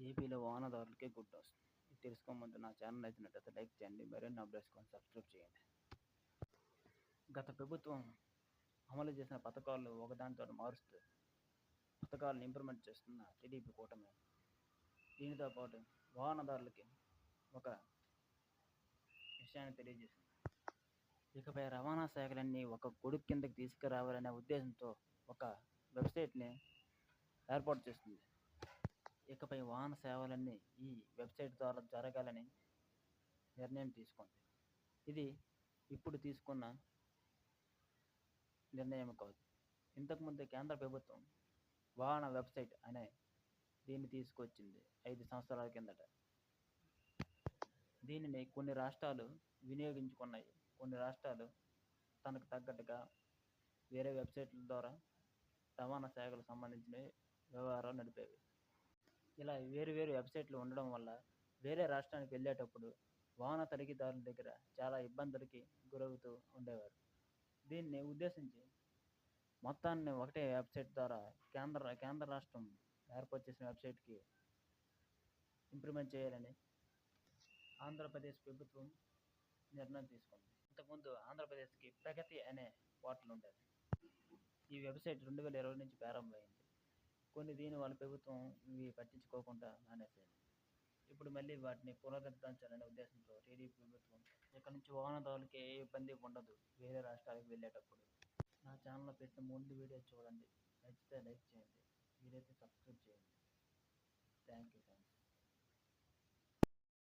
ఏపీలో వాహనదారులకే good news. ఇది తెలుసుకోముందు నా ఛానల్ నచ్చినట్లయితే లైక్ చేయండి, మరిన్ని అప్డేట్స్ కోసం సబ్స్క్రైబ్ చేయండి. గత ప్రభుత్వం అమలు చేసిన పథకాలు ఒకదానితో మారుస్తూ పథకాలను ఇంప్లిమెంట్ చేస్తున్న టీడీపీ కూటమి దీనితో పాటు వాహనదారులకి ఒక విషయాన్ని తెలియజేసింది. ఇకపై రవాణా శాఖలన్నీ ఒక గొడుగు కిందకి తీసుకురావాలనే ఉద్దేశంతో ఒక వెబ్సైట్ని ఏర్పాటు చేస్తుంది. ఇకపై వాహన సేవలన్నీ ఈ వెబ్సైట్ ద్వారా జరగాలని నిర్ణయం తీసుకుంది. ఇది ఇప్పుడు తీసుకున్న నిర్ణయం కాదు. ఇంతకుముందే కేంద్ర ప్రభుత్వం వాహన వెబ్సైట్ అనే దీన్ని తీసుకొచ్చింది 5 సంవత్సరాల కిందట. దీనిని కొన్ని రాష్ట్రాలు వినియోగించుకున్నాయి. కొన్ని రాష్ట్రాలు తనకు తగ్గట్టుగా వేరే వెబ్సైట్ల ద్వారా రవాణా శాఖలకు సంబంధించిన వ్యవహారాలు నడిపేవి. ఇలా వేరు వెబ్సైట్లు ఉండడం వల్ల వేరే రాష్ట్రానికి వెళ్ళేటప్పుడు వాహన తనిఖీదారుల దగ్గర చాలా ఇబ్బందులకి గురవుతూ ఉండేవారు. దీన్ని ఉద్దేశించి మొత్తాన్ని ఒకటే వెబ్సైట్ ద్వారా కేంద్ర రాష్ట్రం ఏర్పాటు చేసిన వెబ్సైట్కి ఇంప్లిమెంట్ చేయాలని ఆంధ్రప్రదేశ్ ప్రభుత్వం నిర్ణయం తీసుకుంది. ఇంతకుముందు ఆంధ్రప్రదేశ్కి ప్రగతి అనే పోర్టల్ ఉండేది. ఈ వెబ్సైట్ 2020 నుంచి ప్రారంభమైంది. దీని వాళ్ళ ప్రభుత్వం ఇవి పట్టించుకోకుండా మానేసేది. ఇప్పుడు మళ్ళీ వాటిని పునరుద్ధరించాలనే ఉద్దేశంతో టీడీపీ ప్రభుత్వం ఇక్కడ నుంచి వాహనదారులకి ఏ ఇబ్బంది ఉండదు వేరే రాష్ట్రాలకు వెళ్ళేటప్పుడు. నా ఛానల్లో పెట్టిన ముందు వీడియో చూడండి, నచ్చితే లైక్ చేయండి, వీలైతే సబ్స్క్రైబ్ చేయండి. Thank you.